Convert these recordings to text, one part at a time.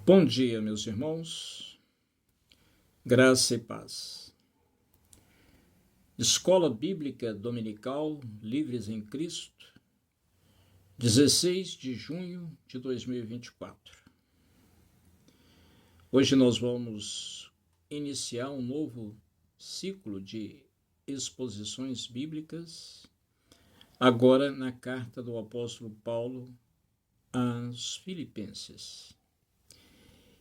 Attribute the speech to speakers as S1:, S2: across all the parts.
S1: Bom dia, meus irmãos, graça e paz. Escola Bíblica Dominical Livres em Cristo, 16 de junho de 2024. Hoje nós vamos iniciar um novo ciclo de exposições bíblicas, agora na carta do apóstolo Paulo aos Filipenses.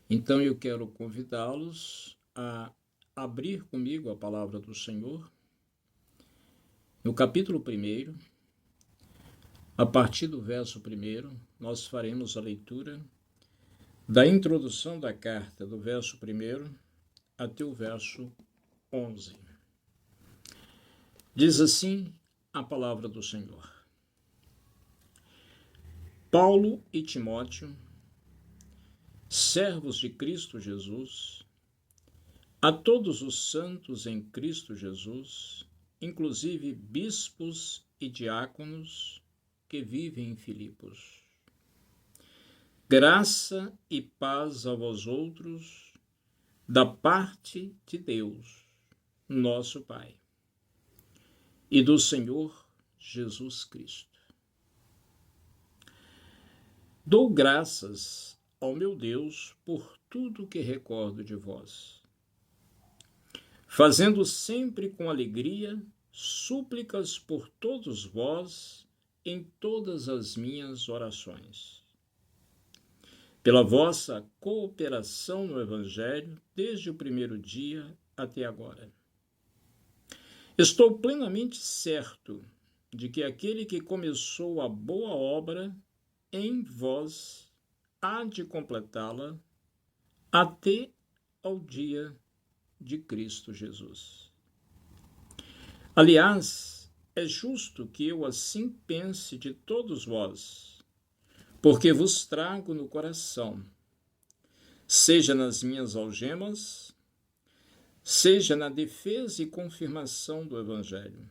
S1: Então eu quero convidá-los a abrir comigo a palavra do Senhor, no capítulo 1, a partir do verso 1, nós faremos a leitura da introdução da carta, do verso 1 até o verso 11. Diz assim a palavra do Senhor: Paulo e Timóteo, servos de Cristo Jesus, a todos os santos em Cristo Jesus, inclusive bispos e diáconos que vivem em Filipos. Graça e paz a vós outros, da parte de Deus, nosso Pai, e do Senhor Jesus Cristo. Dou graças ao meu Deus por tudo que recordo de vós, fazendo sempre com alegria súplicas por todos vós em todas as minhas orações, pela vossa cooperação no Evangelho desde o primeiro dia até agora. Estou plenamente certo de que aquele que começou a boa obra em vós há de completá-la até ao dia de Cristo Jesus. Aliás, é justo que eu assim pense de todos vós, porque vos trago no coração, seja nas minhas algemas, seja na defesa e confirmação do Evangelho,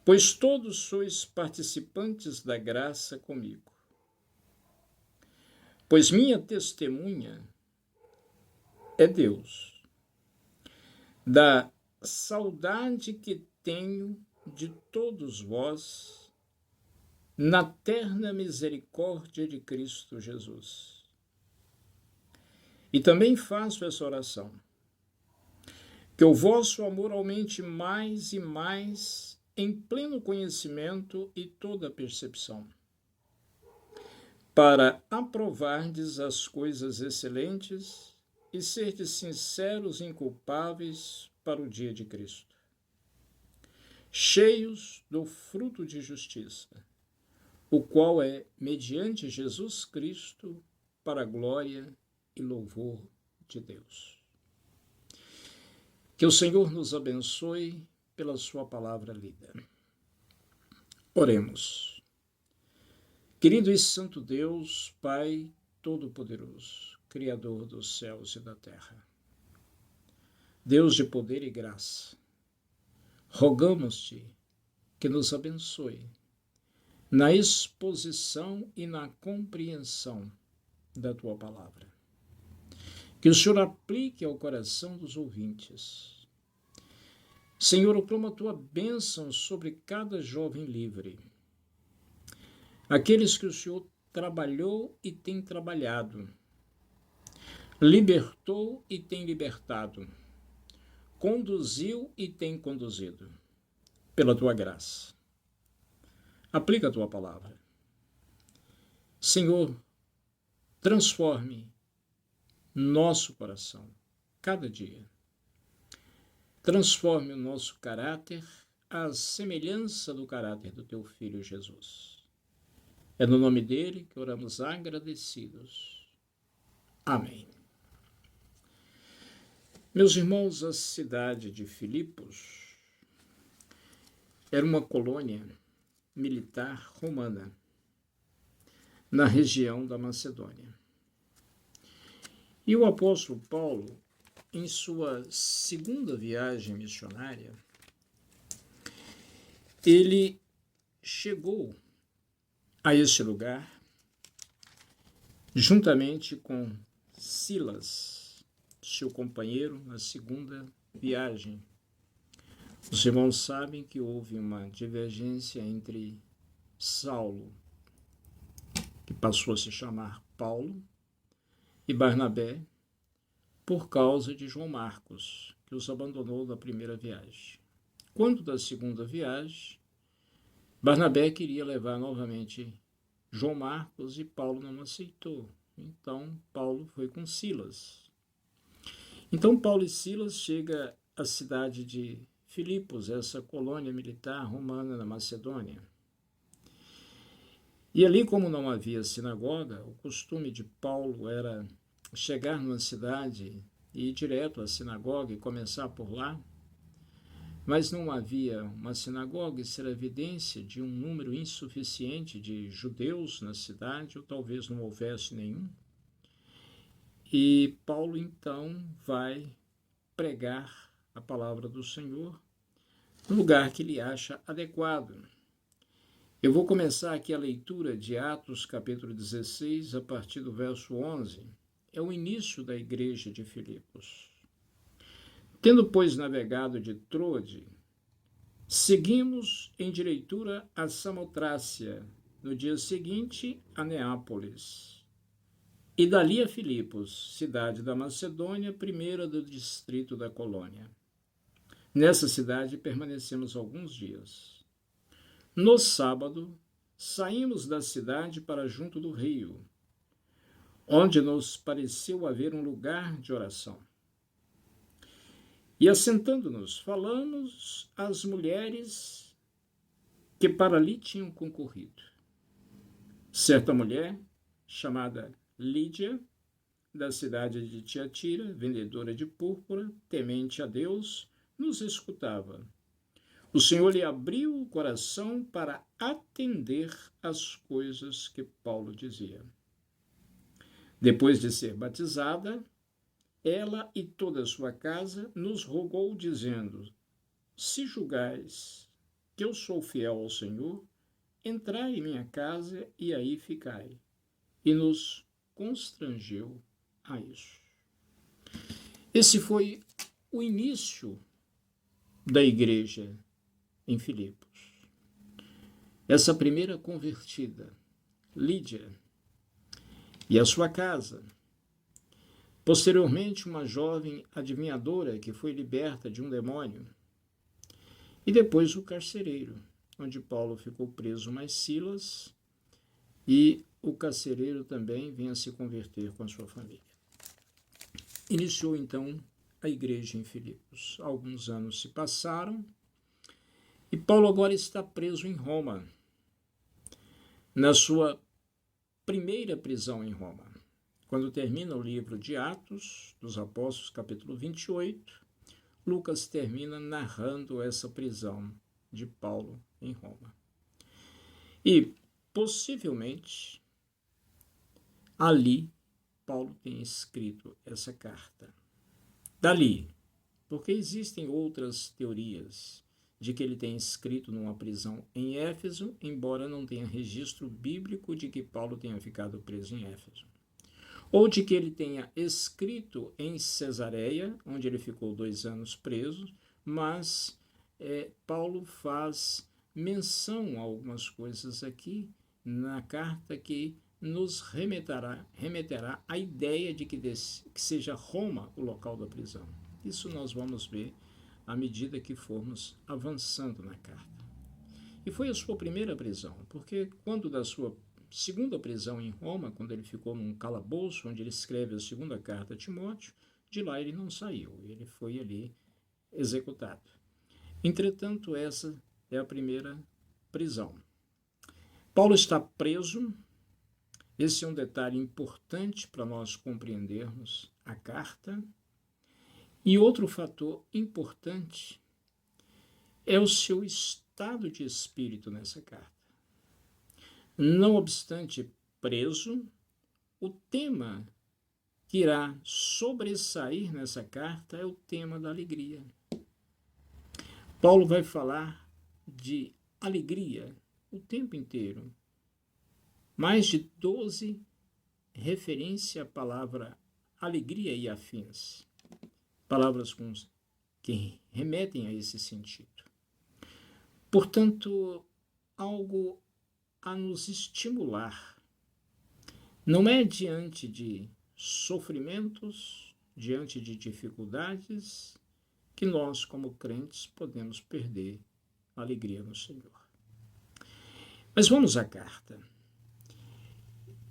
S1: pois todos sois participantes da graça comigo. Pois minha testemunha é Deus, da saudade que tenho de todos vós na terna misericórdia de Cristo Jesus. E também faço essa oração, que o vosso amor aumente mais e mais em pleno conhecimento e toda percepção, para aprovardes as coisas excelentes e serdes sinceros e inculpáveis para o dia de Cristo, cheios do fruto de justiça, o qual é, mediante Jesus Cristo, para a glória e louvor de Deus. Que o Senhor nos abençoe pela sua palavra lida. Oremos. Querido e santo Deus, Pai Todo-Poderoso, Criador dos céus e da terra, Deus de poder e graça, rogamos-te que nos abençoe na exposição e na compreensão da tua palavra. Que o Senhor aplique ao coração dos ouvintes. Senhor, eu clamo a tua bênção sobre cada jovem livre, aqueles que o Senhor trabalhou e tem trabalhado, libertou e tem libertado, conduziu e tem conduzido, pela tua graça. Aplica a tua palavra. Senhor, transforme nosso coração cada dia. Transforme o nosso caráter à semelhança do caráter do teu Filho Jesus. É no nome dele que oramos agradecidos. Amém. Meus irmãos, a cidade de Filipos era uma colônia militar romana na região da Macedônia. E o apóstolo Paulo, em sua segunda viagem missionária, ele chegou a este lugar juntamente com Silas, seu companheiro na segunda viagem. Os irmãos sabem que houve uma divergência entre Saulo, que passou a se chamar Paulo, e Barnabé, por causa de João Marcos, que os abandonou na primeira viagem. Quando da segunda viagem, Barnabé queria levar novamente João Marcos e Paulo não aceitou. Então, Paulo foi com Silas. Então, Paulo e Silas chegam à cidade de Filipos, essa colônia militar romana na Macedônia. E ali, como não havia sinagoga, o costume de Paulo era chegar numa cidade e ir direto à sinagoga e começar por lá. Mas não havia uma sinagoga, isso era evidência de um número insuficiente de judeus na cidade, ou talvez não houvesse nenhum. E Paulo, então, vai pregar a palavra do Senhor no lugar que ele acha adequado. Eu vou começar aqui a leitura de Atos, capítulo 16, a partir do verso 11. É o início da igreja de Filipos. Tendo, pois, navegado de Troade, seguimos em direitura a Samotrácia, no dia seguinte a Neápolis, e dali a Filipos, cidade da Macedônia, primeira do distrito da colônia. Nessa cidade permanecemos alguns dias. No sábado, saímos da cidade para junto do rio, onde nos pareceu haver um lugar de oração. E assentando-nos, falamos às mulheres que para ali tinham concorrido. Certa mulher, chamada Lídia, da cidade de Tiatira, vendedora de púrpura, temente a Deus, nos escutava. O Senhor lhe abriu o coração para atender às coisas que Paulo dizia. Depois de ser batizada, ela e toda a sua casa nos rogou, dizendo: se julgais que eu sou fiel ao Senhor, entrai em minha casa e aí ficai. E nos constrangeu a isso. Esse foi o início da igreja em Filipos. Essa primeira convertida, Lídia, e a sua casa. Posteriormente, uma jovem adivinhadora que foi liberta de um demônio. E depois o carcereiro, onde Paulo ficou preso, mas Silas, e o carcereiro também vinha se converter com a sua família. Iniciou então a igreja em Filipos. Alguns anos se passaram e Paulo agora está preso em Roma, na sua primeira prisão em Roma. Quando termina o livro de Atos dos Apóstolos, capítulo 28, Lucas termina narrando essa prisão de Paulo em Roma. E, possivelmente, ali Paulo tem escrito essa carta. Dali, porque existem outras teorias de que ele tenha escrito numa prisão em Éfeso, embora não tenha registro bíblico de que Paulo tenha ficado preso em Éfeso. Ou de que ele tenha escrito em Cesareia, onde ele ficou 2 anos preso, mas Paulo faz menção a algumas coisas aqui na carta que nos remeterá à ideia de que seja Roma o local da prisão. Isso nós vamos ver à medida que formos avançando na carta. E foi a sua primeira prisão, porque quando da sua segunda prisão em Roma, quando ele ficou num calabouço, onde ele escreve a segunda carta a Timóteo, de lá ele não saiu, ele foi ali executado. Entretanto, essa é a primeira prisão. Paulo está preso. Esse é um detalhe importante para nós compreendermos a carta. E outro fator importante é o seu estado de espírito nessa carta. Não obstante preso, o tema que irá sobressair nessa carta é o tema da alegria. Paulo vai falar de alegria o tempo inteiro. Mais de 12 referências à palavra alegria e afins. Palavras que remetem a esse sentido. Portanto, algo a nos estimular. Não é diante de sofrimentos, diante de dificuldades, que nós, como crentes, podemos perder a alegria no Senhor. Mas vamos à carta.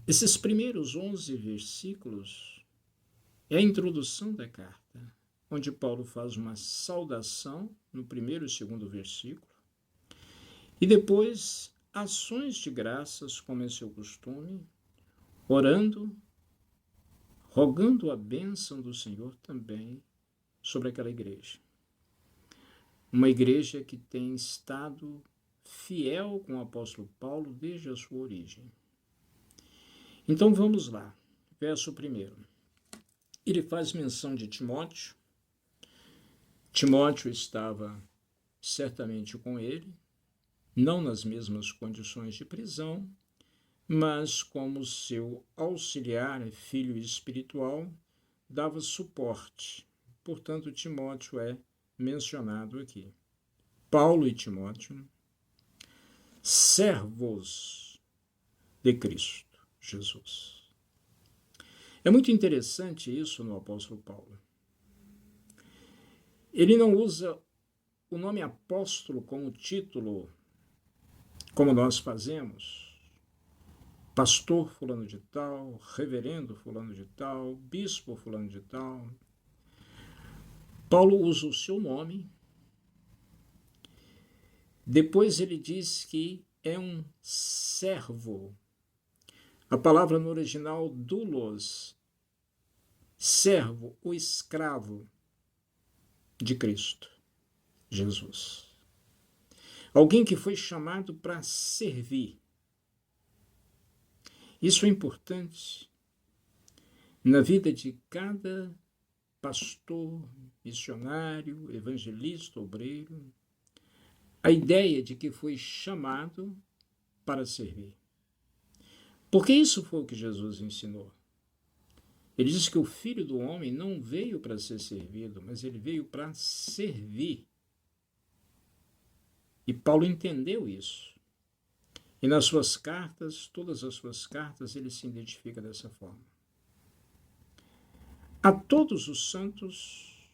S1: Esses primeiros 11 versículos é a introdução da carta, onde Paulo faz uma saudação no primeiro e segundo versículo, e depois ações de graças, como é seu costume, orando, rogando a bênção do Senhor também sobre aquela igreja. Uma igreja que tem estado fiel com o apóstolo Paulo desde a sua origem. Então vamos lá, verso 1. Ele faz menção de Timóteo. Timóteo estava certamente com ele, não nas mesmas condições de prisão, mas como seu auxiliar, filho espiritual, dava suporte. Portanto, Timóteo é mencionado aqui. Paulo e Timóteo, servos de Cristo Jesus. É muito interessante isso no apóstolo Paulo. Ele não usa o nome apóstolo como título, como nós fazemos. Pastor fulano de tal, reverendo fulano de tal, bispo fulano de tal. Paulo usa o seu nome. Depois ele diz que é um servo. A palavra no original, doulos, servo, o escravo de Cristo, Jesus. Alguém que foi chamado para servir. Isso é importante na vida de cada pastor, missionário, evangelista, obreiro. A ideia de que foi chamado para servir. Porque isso foi o que Jesus ensinou. Ele diz que o Filho do Homem não veio para ser servido, mas ele veio para servir. E Paulo entendeu isso. E nas suas cartas, todas as suas cartas, ele se identifica dessa forma. A todos os santos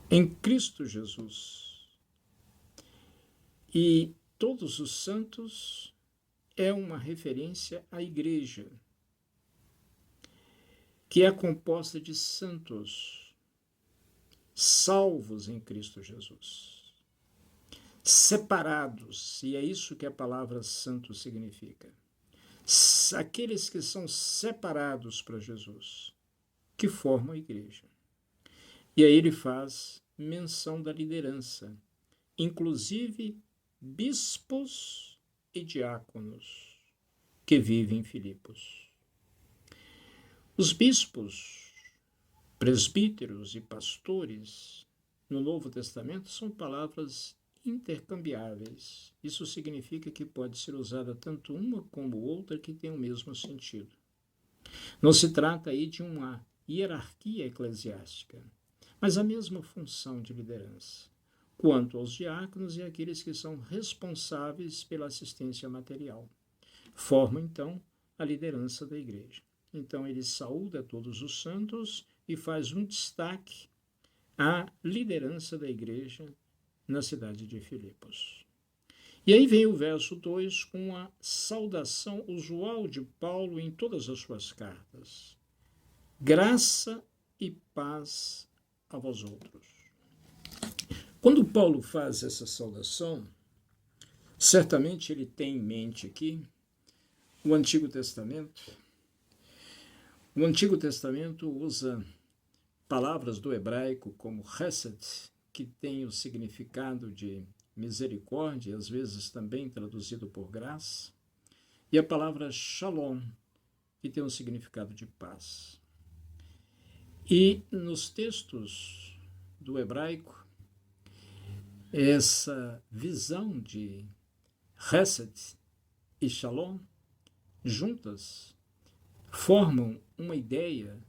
S1: em Cristo Jesus. E todos os santos é uma referência à igreja, que é composta de santos, salvos em Cristo Jesus. Separados, e é isso que a palavra santo significa. Aqueles que são separados para Jesus, que formam a igreja. E aí ele faz menção da liderança, inclusive bispos e diáconos que vivem em Filipos. Os bispos, presbíteros e pastores no Novo Testamento são palavras intercambiáveis. Isso significa que pode ser usada tanto uma como outra que tem o mesmo sentido. Não se trata aí de uma hierarquia eclesiástica, mas a mesma função de liderança. Quanto aos diáconos e aqueles que são responsáveis pela assistência material. Formam, então, a liderança da igreja. Então, ele saúda todos os santos e faz um destaque à liderança da igreja na cidade de Filipos. E aí vem o verso 2 com a saudação usual de Paulo em todas as suas cartas. Graça e paz a vós outros. Quando Paulo faz essa saudação, certamente ele tem em mente aqui o Antigo Testamento. O Antigo Testamento usa palavras do hebraico como chesed, que tem o significado de misericórdia, às vezes também traduzido por graça, e a palavra shalom, que tem o significado de paz. E nos textos do hebraico, essa visão de chesed e shalom, juntas, formam uma ideia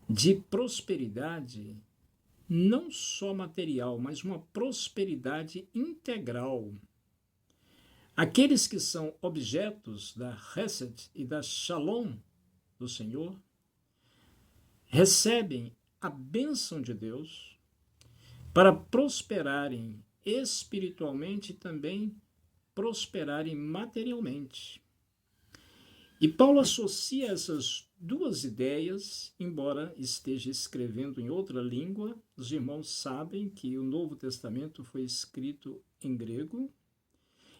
S1: de prosperidade, não só material, mas uma prosperidade integral. Aqueles que são objetos da Hesed e da Shalom do Senhor recebem a bênção de Deus para prosperarem espiritualmente e também prosperarem materialmente. E Paulo associa essas duas ideias, embora esteja escrevendo em outra língua. Os irmãos sabem que o Novo Testamento foi escrito em grego.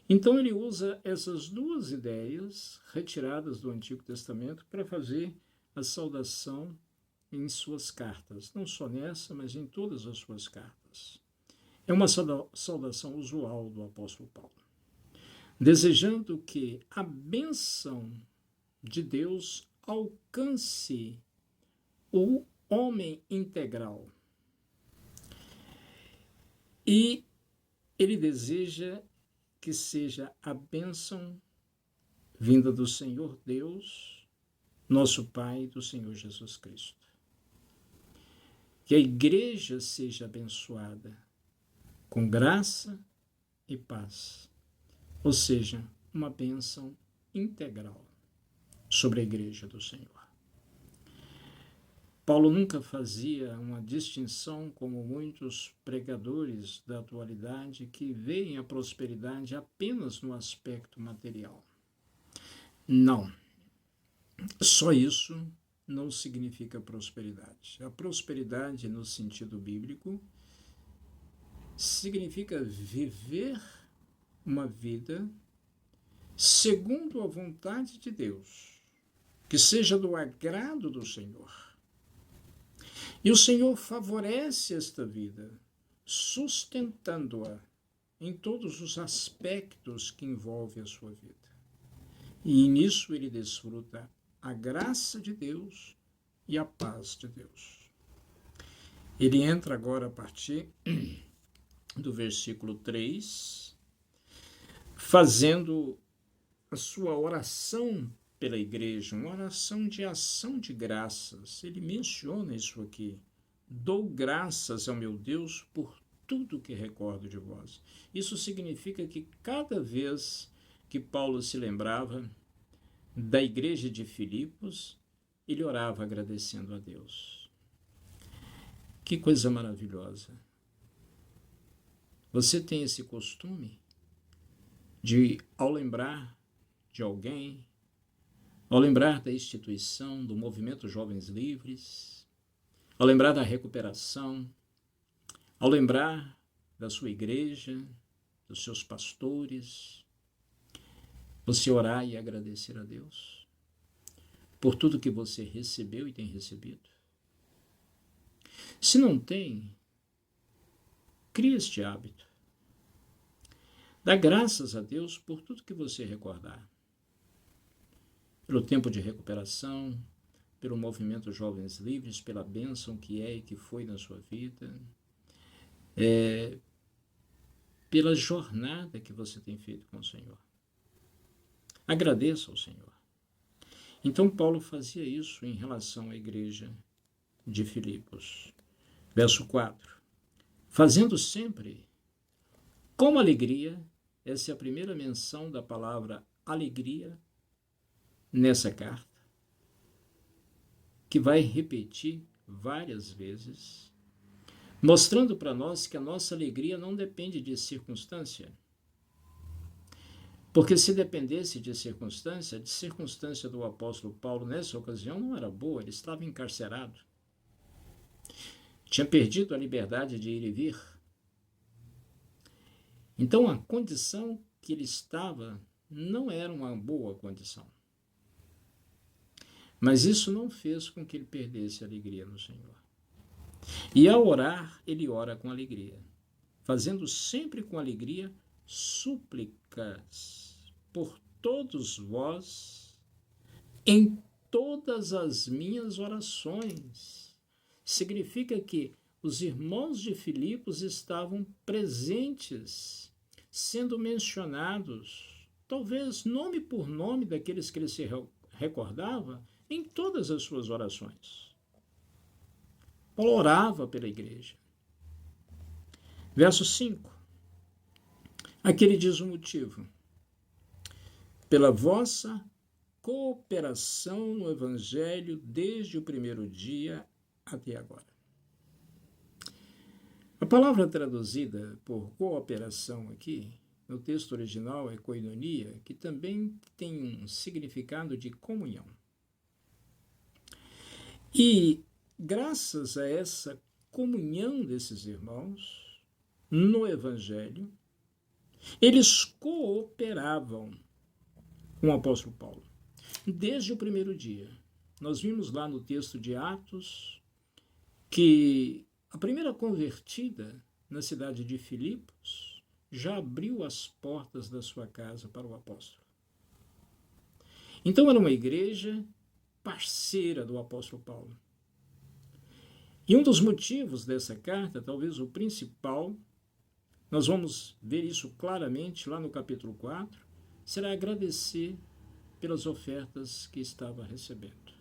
S1: Então ele usa essas duas ideias retiradas do Antigo Testamento para fazer a saudação em suas cartas. Não só nessa, mas em todas as suas cartas. É uma saudação usual do apóstolo Paulo, desejando que a bênção de Deus alcance o homem integral. E ele deseja que seja a bênção vinda do Senhor Deus, nosso Pai, do Senhor Jesus Cristo. Que a igreja seja abençoada com graça e paz, ou seja, uma bênção integral sobre a igreja do Senhor. Paulo nunca fazia uma distinção, como muitos pregadores da atualidade que veem a prosperidade apenas no aspecto material. Não. Só isso não significa prosperidade. A prosperidade, no sentido bíblico, significa viver uma vida segundo a vontade de Deus, que seja do agrado do Senhor. E o Senhor favorece esta vida, sustentando-a em todos os aspectos que envolvem a sua vida. E nisso ele desfruta a graça de Deus e a paz de Deus. Ele entra agora a partir do versículo 3, fazendo a sua oração pela igreja, uma oração de ação de graças. Ele menciona isso aqui. Dou graças ao meu Deus por tudo que recordo de vós. Isso significa que cada vez que Paulo se lembrava da igreja de Filipos, ele orava agradecendo a Deus. Que coisa maravilhosa. Você tem esse costume de, ao lembrar de alguém, ao lembrar da instituição, do movimento Jovens Livres, ao lembrar da recuperação, ao lembrar da sua igreja, dos seus pastores, você orar e agradecer a Deus por tudo que você recebeu e tem recebido? Se não tem, crie este hábito. Dá graças a Deus por tudo que você recordar. Pelo tempo de recuperação, pelo movimento Jovens Livres, pela bênção que é e que foi na sua vida, pela jornada que você tem feito com o Senhor. Agradeça ao Senhor. Então Paulo fazia isso em relação à igreja de Filipos. Verso 4. Fazendo sempre com alegria, essa é a primeira menção da palavra alegria nessa carta, que vai repetir várias vezes, mostrando para nós que a nossa alegria não depende de circunstância. Porque se dependesse de circunstância, a circunstância do apóstolo Paulo nessa ocasião não era boa, ele estava encarcerado. Tinha perdido a liberdade de ir e vir. Então a condição que ele estava não era uma boa condição. Mas isso não fez com que ele perdesse a alegria no Senhor. E ao orar, ele ora com alegria, fazendo sempre com alegria súplicas por todos vós em todas as minhas orações. Significa que os irmãos de Filipos estavam presentes, sendo mencionados, talvez nome por nome daqueles que ele se recordava, em todas as suas orações. Paulo orava pela igreja. Verso 5. Aqui ele diz o motivo. Pela vossa cooperação no Evangelho desde o primeiro dia até agora. A palavra traduzida por cooperação aqui, no texto original é koinonia, que também tem um significado de comunhão. E graças a essa comunhão desses irmãos no Evangelho, eles cooperavam com o apóstolo Paulo. Desde o primeiro dia. Nós vimos lá no texto de Atos que a primeira convertida na cidade de Filipos já abriu as portas da sua casa para o apóstolo. Então era uma igreja parceira do apóstolo Paulo. E um dos motivos dessa carta, talvez o principal, nós vamos ver isso claramente lá no capítulo 4, será agradecer pelas ofertas que estava recebendo.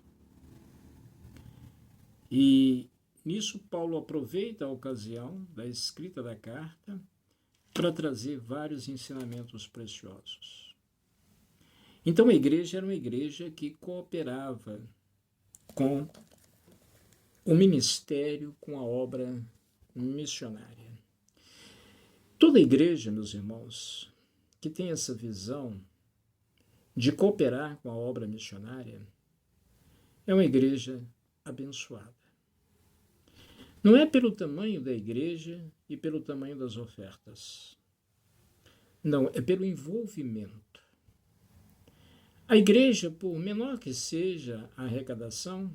S1: E nisso Paulo aproveita a ocasião da escrita da carta para trazer vários ensinamentos preciosos. Então a igreja era uma igreja que cooperava com o ministério, com a obra missionária. Toda igreja, meus irmãos, que tem essa visão de cooperar com a obra missionária, é uma igreja abençoada. Não é pelo tamanho da igreja e pelo tamanho das ofertas. Não, é pelo envolvimento. A igreja, por menor que seja a arrecadação,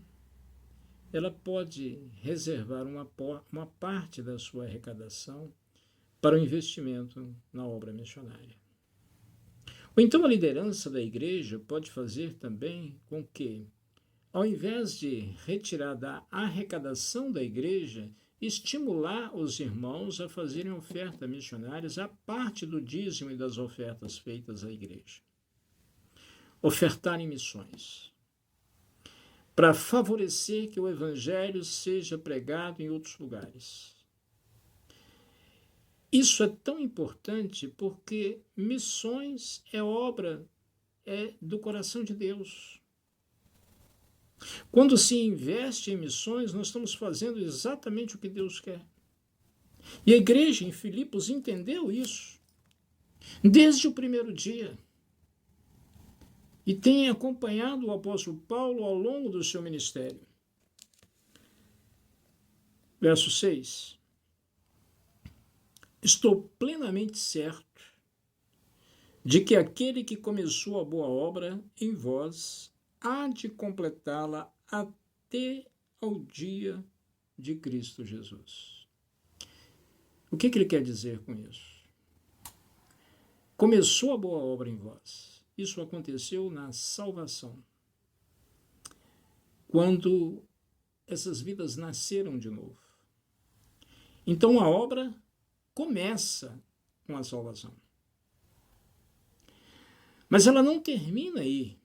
S1: ela pode reservar uma parte da sua arrecadação para o investimento na obra missionária. Ou então a liderança da igreja pode fazer também com que, ao invés de retirar da arrecadação da igreja, estimular os irmãos a fazerem ofertas missionárias à parte do dízimo e das ofertas feitas à igreja. Ofertar em missões, para favorecer que o evangelho seja pregado em outros lugares. Isso é tão importante porque missões é obra do coração de Deus. Quando se investe em missões, nós estamos fazendo exatamente o que Deus quer. E a igreja em Filipos entendeu isso desde o primeiro dia. E tem acompanhado o apóstolo Paulo ao longo do seu ministério. Verso 6. Estou plenamente certo de que aquele que começou a boa obra em vós há de completá-la até ao dia de Cristo Jesus. O que ele quer dizer com isso? Começou a boa obra em vós. Isso aconteceu na salvação. Quando essas vidas nasceram de novo. Então a obra começa com a salvação. Mas ela não termina aí.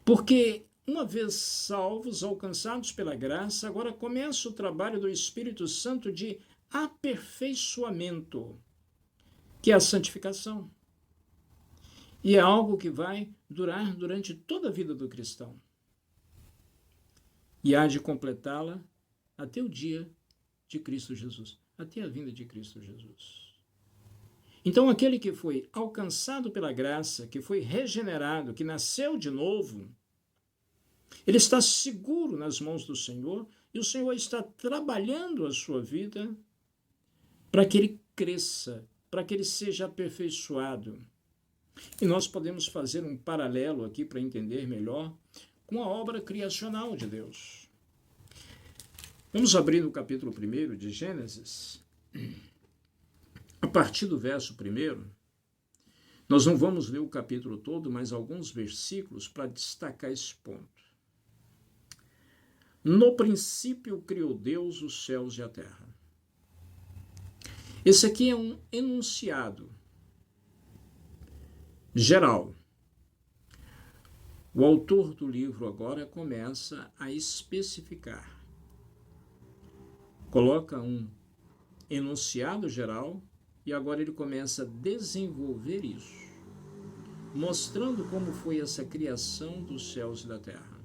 S1: Porque, uma vez salvos, alcançados pela graça, agora começa o trabalho do Espírito Santo de aperfeiçoamento, que é a santificação. E é algo que vai durar durante toda a vida do cristão. E há de completá-la até o dia de Cristo Jesus, até a vinda de Cristo Jesus. Então, aquele que foi alcançado pela graça, que foi regenerado, que nasceu de novo, ele está seguro nas mãos do Senhor e o Senhor está trabalhando a sua vida para que ele cresça, para que ele seja aperfeiçoado. E nós podemos fazer um paralelo aqui para entender melhor com a obra criacional de Deus. Vamos abrir no capítulo 1 de Gênesis. A partir do verso 1, nós não vamos ler o capítulo todo, mas alguns versículos para destacar esse ponto. No princípio criou Deus os céus e a terra. Esse aqui é um enunciado geral. O autor do livro agora começa a especificar. coloca um enunciado geral e agora ele começa a desenvolver isso, mostrando como foi essa criação dos céus e da terra.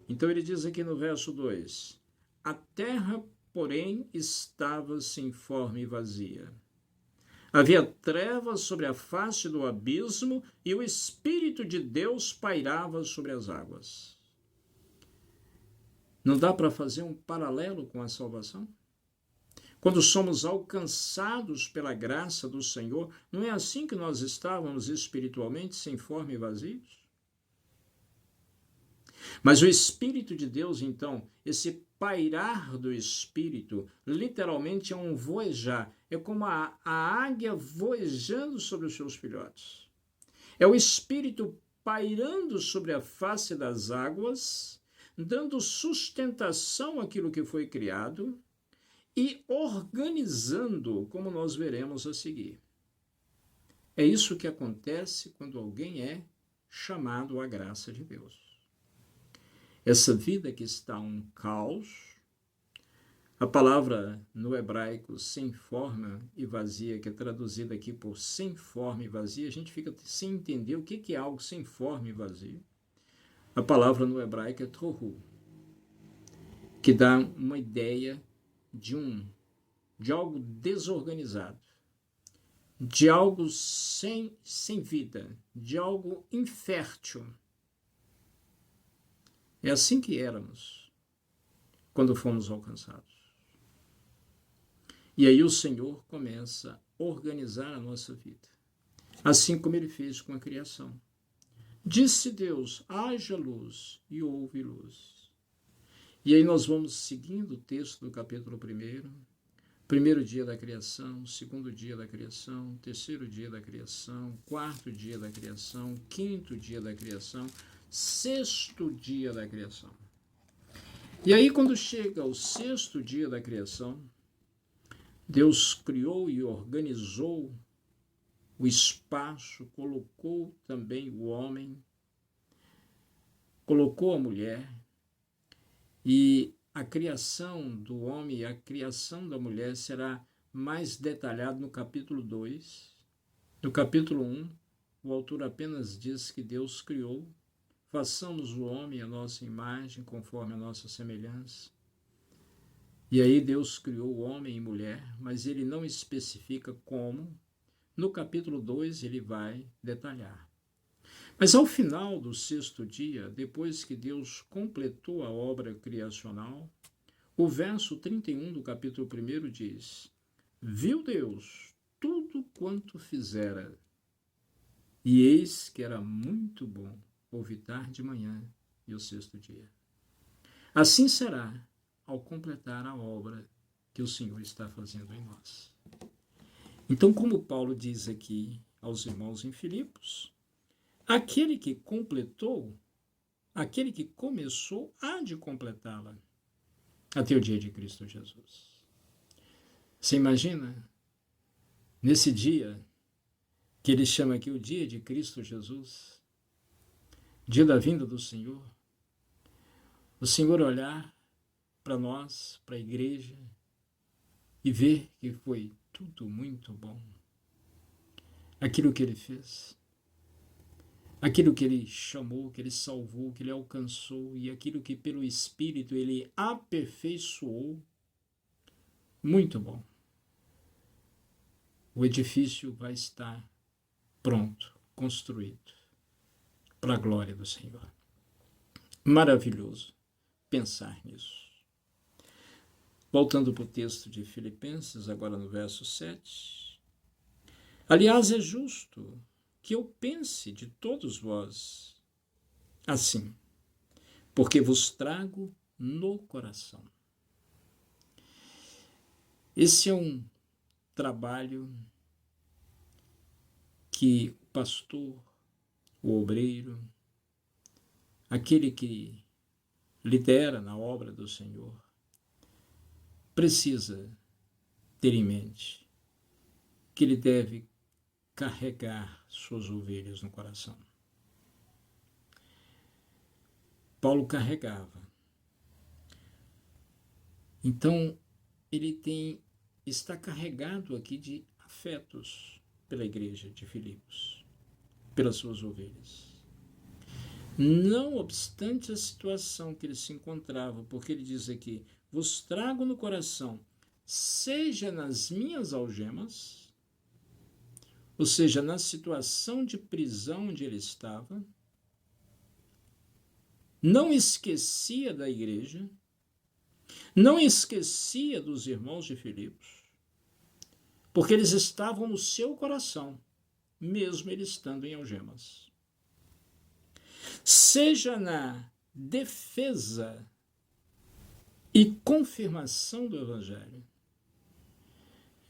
S1: Então ele diz aqui no verso 2: a terra, porém, estava sem forma e vazia. Havia trevas sobre a face do abismo e o Espírito de Deus pairava sobre as águas. Não dá para fazer um paralelo com a salvação? Quando somos alcançados pela graça do Senhor, não é assim que nós estávamos espiritualmente, sem forma e vazios? Mas o Espírito de Deus, então, esse pairar do Espírito, literalmente é um voejar. É como a águia voejando sobre os seus filhotes. É o Espírito pairando sobre a face das águas, dando sustentação àquilo que foi criado e organizando, como nós veremos a seguir. É isso que acontece quando alguém é chamado à graça de Deus. Essa vida que está um caos, a palavra no hebraico sem forma e vazia, que é traduzida aqui por sem forma e vazia, a gente fica sem entender o que é algo sem forma e vazio. A palavra no hebraico é tohu, que dá uma ideia de algo desorganizado, de algo sem vida, de algo infértil. É assim que éramos quando fomos alcançados. E aí o Senhor começa a organizar a nossa vida, assim como ele fez com a criação. Disse Deus: haja luz, e houve luz. E aí nós vamos seguindo o texto do capítulo 1, primeiro dia da criação, segundo dia da criação, terceiro dia da criação, quarto dia da criação, quinto dia da criação, sexto dia da criação. E aí, quando chega o sexto dia da criação, Deus criou e organizou o espaço, colocou também o homem, colocou a mulher, e a criação do homem e a criação da mulher será mais detalhado no capítulo 2. No capítulo 1, o autor apenas diz que Deus criou, façamos o homem à nossa imagem, conforme a nossa semelhança. E aí Deus criou o homem e mulher, mas ele não especifica como. No capítulo 2 ele vai detalhar. Mas ao final do sexto dia, depois que Deus completou a obra criacional, o verso 31 do capítulo 1 diz: viu Deus tudo quanto fizera, e eis que era muito bom. Houve tarde de manhã e o sexto dia. Assim será ao completar a obra que o Senhor está fazendo em nós. Então, como Paulo diz aqui aos irmãos em Filipos, aquele que completou, aquele que começou, há de completá-la até o dia de Cristo Jesus. Você imagina, nesse dia, que ele chama aqui o dia de Cristo Jesus, dia da vinda do Senhor, o Senhor olhar para nós, para a igreja, e ver que foi tudo muito bom. Aquilo que ele fez, aquilo que ele chamou, que ele salvou, que ele alcançou, e aquilo que pelo Espírito ele aperfeiçoou, muito bom. O edifício vai estar pronto, construído, para a glória do Senhor. Maravilhoso pensar nisso. Voltando para o texto de Filipenses, agora no verso 7. Aliás, é justo que eu pense de todos vós assim, porque vos trago no coração. Esse é um trabalho que o pastor, o obreiro, aquele que lidera na obra do Senhor, precisa ter em mente que ele deve carregar suas ovelhas no coração. Paulo carregava Então, está carregado aqui de afetos pela igreja de Filipos, pelas suas ovelhas. Não obstante a situação que ele se encontrava, porque ele diz aqui: vos trago no coração, seja nas minhas algemas, ou seja, na situação de prisão onde ele estava, não esquecia da igreja, não esquecia dos irmãos de Filipos, porque eles estavam no seu coração, mesmo ele estando em algemas. Seja na defesa e confirmação do Evangelho,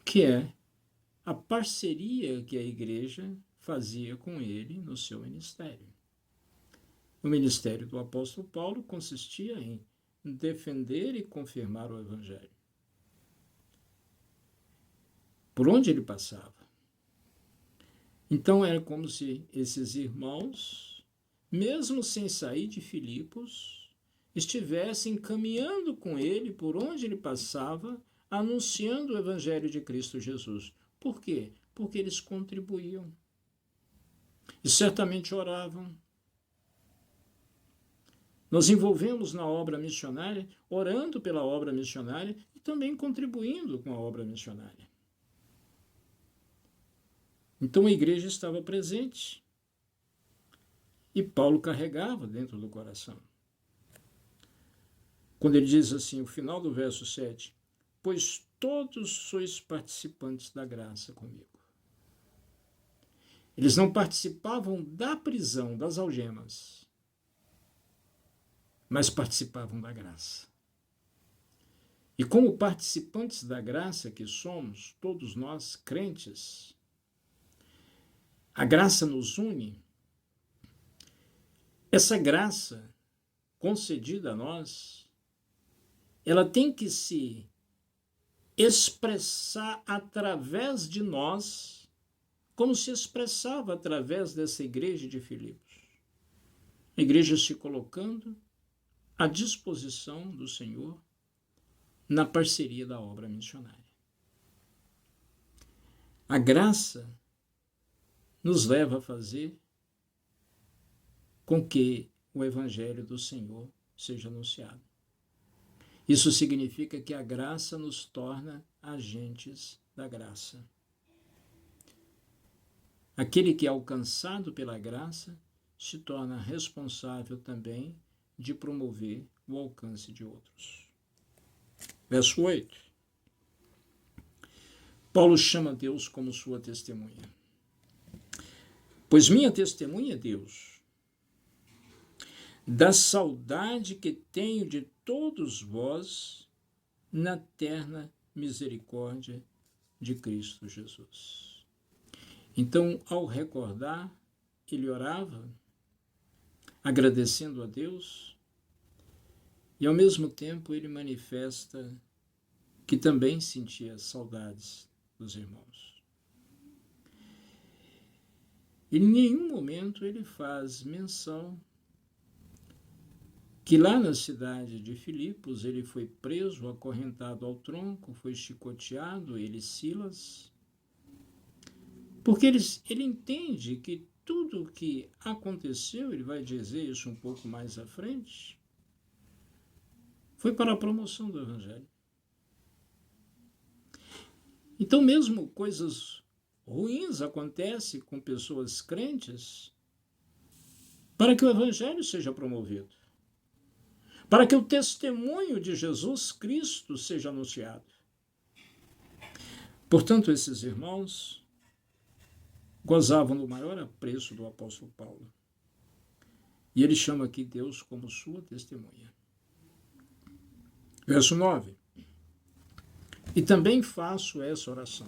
S1: que é a parceria que a igreja fazia com ele no seu ministério. O ministério do apóstolo Paulo consistia em defender e confirmar o Evangelho, por onde ele passava. Então era como se esses irmãos, mesmo sem sair de Filipos, estivessem caminhando com ele por onde ele passava, anunciando o Evangelho de Cristo Jesus. Por quê? Porque eles contribuíam. E certamente oravam. Nós envolvemos na obra missionária, orando pela obra missionária e também contribuindo com a obra missionária. Então a igreja estava presente e Paulo carregava dentro do coração. Quando ele diz assim, o final do verso 7, pois todos sois participantes da graça comigo. Eles não participavam da prisão, das algemas, mas participavam da graça. E como participantes da graça que somos, todos nós crentes, a graça nos une. Essa graça concedida a nós, ela tem que se expressar através de nós, como se expressava através dessa igreja de Filipos. A igreja se colocando à disposição do Senhor na parceria da obra missionária. A graça nos leva a fazer com que o Evangelho do Senhor seja anunciado. Isso significa que a graça nos torna agentes da graça. Aquele que é alcançado pela graça se torna responsável também de promover o alcance de outros. Verso 8. Paulo chama Deus como sua testemunha. Pois minha testemunha é Deus, da saudade que tenho de todos vós na terna misericórdia de Cristo Jesus. Então, ao recordar, ele orava, agradecendo a Deus, e ao mesmo tempo ele manifesta que também sentia saudades dos irmãos. Em nenhum momento ele faz menção que lá na cidade de Filipos ele foi preso, acorrentado ao tronco, foi chicoteado, ele e Silas, porque ele entende que tudo o que aconteceu, ele vai dizer isso um pouco mais à frente, foi para a promoção do Evangelho. Então mesmo coisas ruins acontecem com pessoas crentes para que o Evangelho seja promovido, para que o testemunho de Jesus Cristo seja anunciado. Portanto, esses irmãos gozavam do maior apreço do apóstolo Paulo. E ele chama aqui Deus como sua testemunha. Verso 9. E também faço essa oração.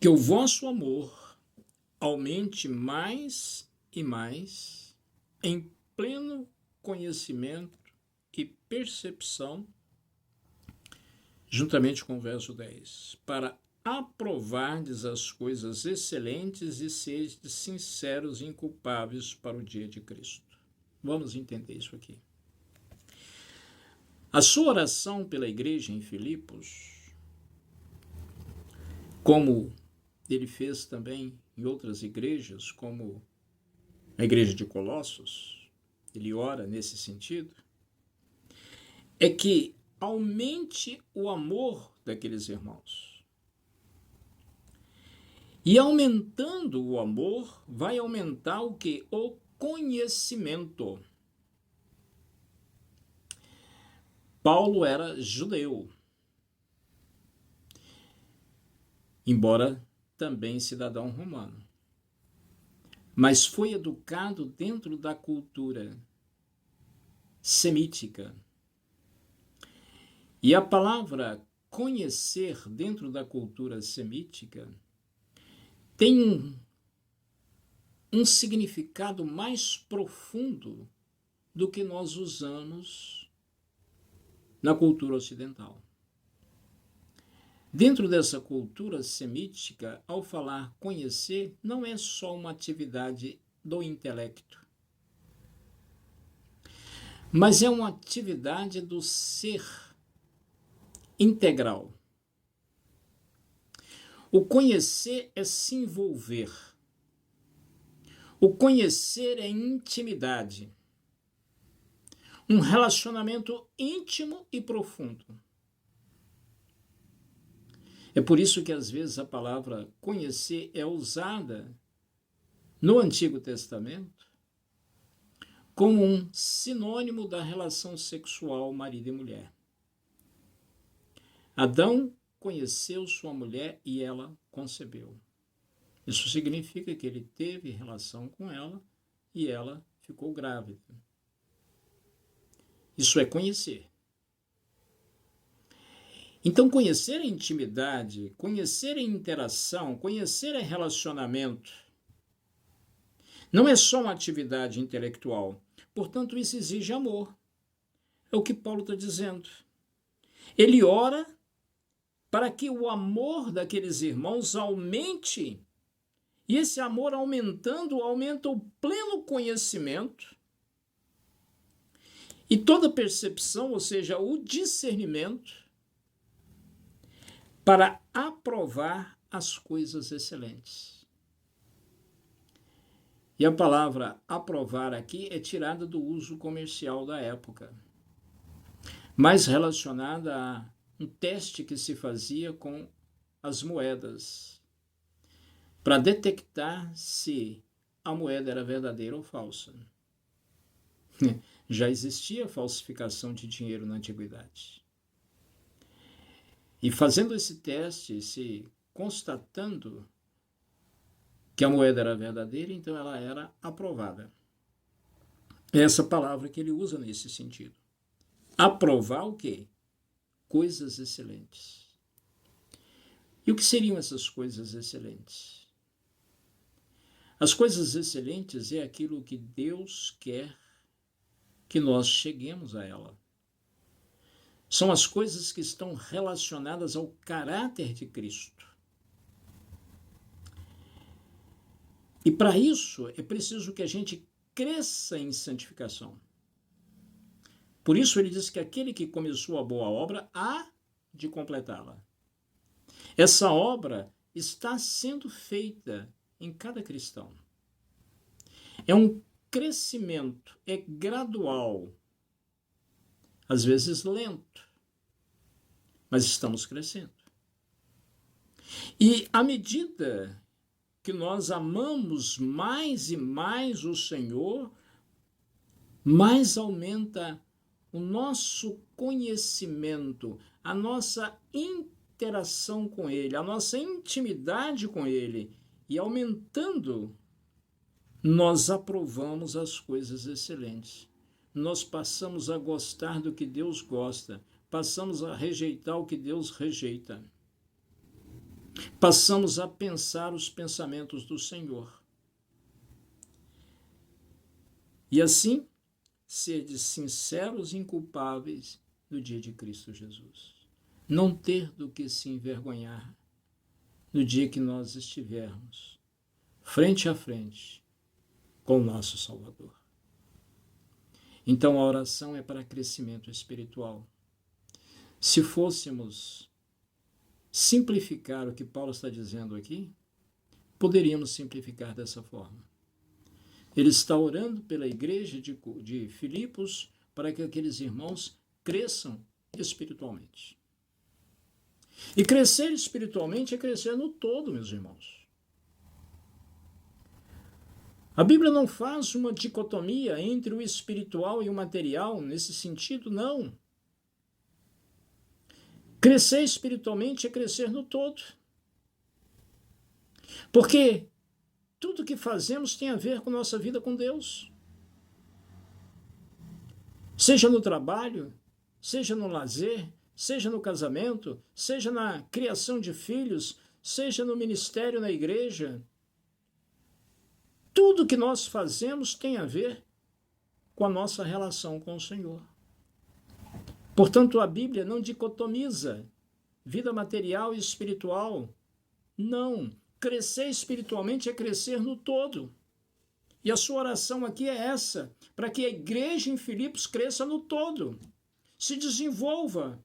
S1: Que o vosso amor aumente mais e mais em pleno conhecimento e percepção, juntamente com o verso 10, para aprovardes as coisas excelentes e seres sinceros e inculpáveis para o dia de Cristo. Vamos entender isso aqui. A sua oração pela igreja em Filipos, como ele fez também em outras igrejas, como a igreja de Colossos, ele ora nesse sentido, é que aumente o amor daqueles irmãos. E aumentando o amor, vai aumentar o quê? O conhecimento. Paulo era judeu, embora também cidadão romano, mas foi educado dentro da cultura semítica. E a palavra conhecer dentro da cultura semítica tem um significado mais profundo do que nós usamos na cultura ocidental. Dentro dessa cultura semítica, ao falar conhecer, não é só uma atividade do intelecto, mas é uma atividade do ser integral. O conhecer é se envolver. O conhecer é intimidade. Um relacionamento íntimo e profundo. É por isso que às vezes a palavra conhecer é usada no Antigo Testamento como um sinônimo da relação sexual marido e mulher. Adão conheceu sua mulher e ela concebeu. Isso significa que ele teve relação com ela e ela ficou grávida. Isso é conhecer. Então, conhecer é intimidade, conhecer é interação, conhecer é relacionamento. Não é só uma atividade intelectual. Portanto, isso exige amor. É o que Paulo está dizendo. Ele ora para que o amor daqueles irmãos aumente. E esse amor aumentando, aumenta o pleno conhecimento e toda percepção, ou seja, o discernimento, para aprovar as coisas excelentes. E a palavra aprovar aqui é tirada do uso comercial da época, mais relacionada a um teste que se fazia com as moedas, para detectar se a moeda era verdadeira ou falsa. Já existia falsificação de dinheiro na antiguidade. E fazendo esse teste, se constatando que a moeda era verdadeira, então ela era aprovada. É essa palavra que ele usa nesse sentido. Aprovar o quê? Coisas excelentes. E o que seriam essas coisas excelentes? As coisas excelentes é aquilo que Deus quer que nós cheguemos a ela. São as coisas que estão relacionadas ao caráter de Cristo. E para isso é preciso que a gente cresça em santificação. Por isso ele diz que aquele que começou a boa obra há de completá-la. Essa obra está sendo feita em cada cristão. É um crescimento, é gradual, às vezes lento, mas estamos crescendo. E à medida que nós amamos mais e mais o Senhor, mais aumenta o nosso conhecimento, a nossa interação com Ele, a nossa intimidade com Ele, e aumentando, nós aprovamos as coisas excelentes. Nós passamos a gostar do que Deus gosta, passamos a rejeitar o que Deus rejeita. Passamos a pensar os pensamentos do Senhor. E assim, sede sinceros e inculpáveis no dia de Cristo Jesus. Não ter do que se envergonhar no dia que nós estivermos frente a frente com o nosso Salvador. Então a oração é para crescimento espiritual. Se fôssemos simplificar o que Paulo está dizendo aqui, poderíamos simplificar dessa forma. Ele está orando pela igreja de Filipos para que aqueles irmãos cresçam espiritualmente. E crescer espiritualmente é crescer no todo, meus irmãos. A Bíblia não faz uma dicotomia entre o espiritual e o material nesse sentido, não. Crescer espiritualmente é crescer no todo. Porque tudo que fazemos tem a ver com nossa vida com Deus. Seja no trabalho, seja no lazer, seja no casamento, seja na criação de filhos, seja no ministério na igreja. Tudo que nós fazemos tem a ver com a nossa relação com o Senhor. Portanto, a Bíblia não dicotomiza vida material e espiritual. Não. Crescer espiritualmente é crescer no todo. E a sua oração aqui é essa, para que a igreja em Filipos cresça no todo, se desenvolva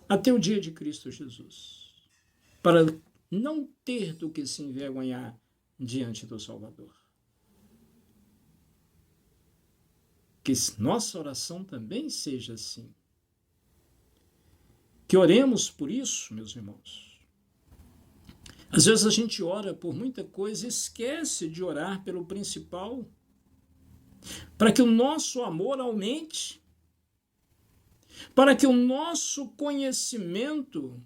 S1: até o dia de Cristo Jesus, para não ter do que se envergonhar diante do Salvador. Que nossa oração também seja assim. Que oremos por isso, meus irmãos. Às vezes a gente ora por muita coisa e esquece de orar pelo principal, para que o nosso amor aumente, para que o nosso conhecimento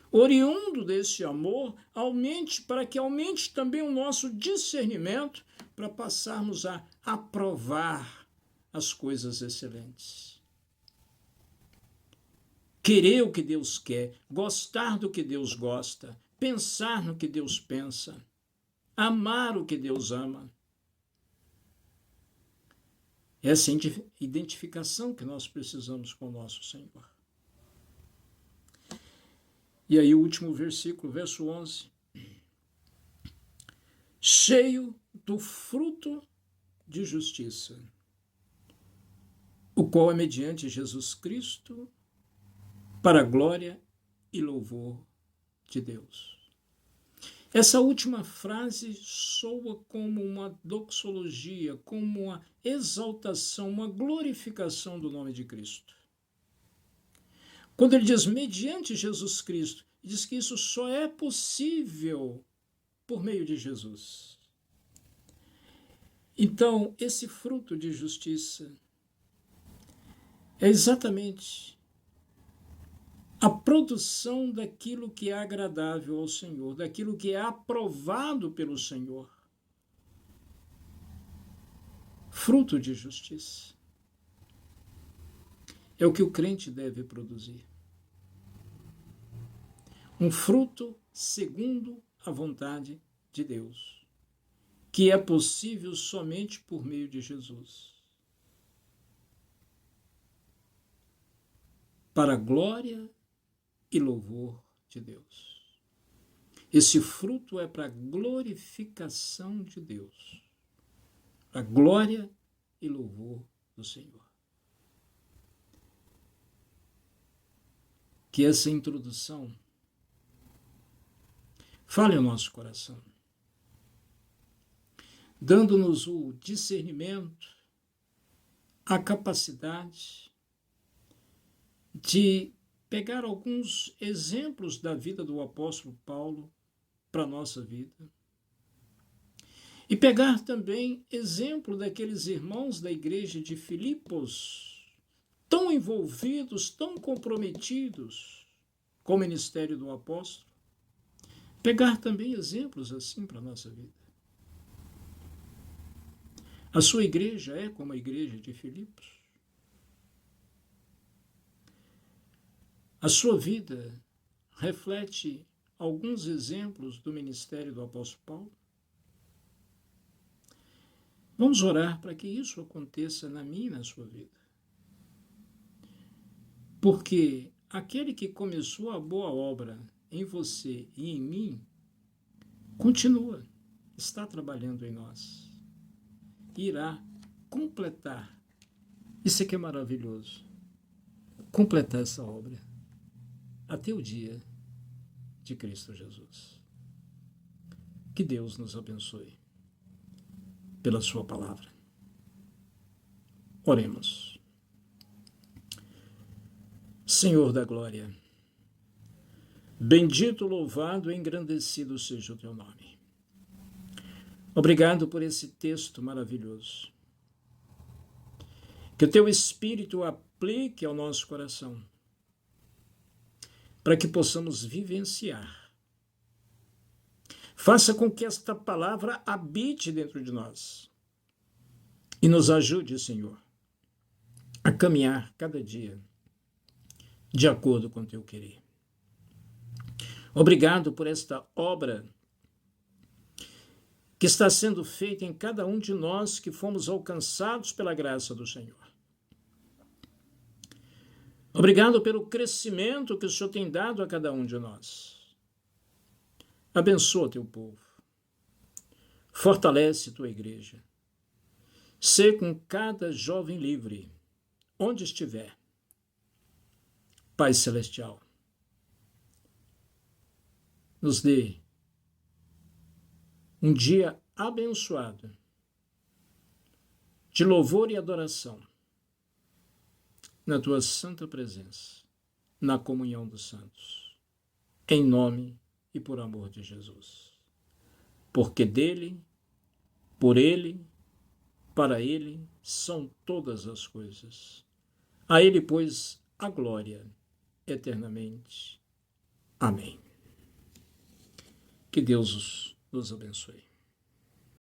S1: oriundo desse amor aumente, para que aumente também o nosso discernimento, para passarmos a aprovar as coisas excelentes. Querer o que Deus quer, gostar do que Deus gosta, pensar no que Deus pensa, amar o que Deus ama. Essa identificação que nós precisamos com o nosso Senhor. E aí o último versículo, verso 11. Cheio do fruto de justiça, o qual é mediante Jesus Cristo, para a glória e louvor de Deus. Essa última frase soa como uma doxologia, como uma exaltação, uma glorificação do nome de Cristo. Quando ele diz mediante Jesus Cristo, diz que isso só é possível por meio de Jesus. Então, esse fruto de justiça é exatamente a produção daquilo que é agradável ao Senhor, daquilo que é aprovado pelo Senhor. Fruto de justiça. É o que o crente deve produzir. Um fruto segundo a vontade de Deus, que é possível somente por meio de Jesus. Para a glória e louvor de Deus. Esse fruto é para a glorificação de Deus, a glória e louvor do Senhor. Que essa introdução fale ao nosso coração, dando-nos o discernimento, a capacidade de pegar alguns exemplos da vida do apóstolo Paulo para a nossa vida e pegar também exemplo daqueles irmãos da igreja de Filipos, tão envolvidos, tão comprometidos com o ministério do apóstolo, pegar também exemplos assim para a nossa vida. A sua igreja é como a igreja de Filipos? A sua vida reflete alguns exemplos do ministério do apóstolo Paulo? Vamos orar para que isso aconteça na minha e na sua vida. Porque aquele que começou a boa obra em você e em mim, continua, está trabalhando em nós. Irá completar. Isso aqui é maravilhoso. Completar essa obra até o dia de Cristo Jesus. Que Deus nos abençoe pela sua palavra. Oremos. Senhor da glória, bendito, louvado e engrandecido seja o teu nome. Obrigado por esse texto maravilhoso. Que o teu Espírito aplique ao nosso coração, para que possamos vivenciar. Faça com que esta palavra habite dentro de nós e nos ajude, Senhor, a caminhar cada dia de acordo com o teu querer. Obrigado por esta obra que está sendo feita em cada um de nós que fomos alcançados pela graça do Senhor. Obrigado pelo crescimento que o Senhor tem dado a cada um de nós. Abençoa teu povo. Fortalece tua igreja. Sê com cada jovem livre, onde estiver. Pai Celestial, nos dê um dia abençoado de louvor e adoração na tua santa presença, na comunhão dos santos, em nome e por amor de Jesus. Porque dele, por ele, para ele são todas as coisas. A ele, pois, a glória eternamente. Amém. Que Deus nos abençoe.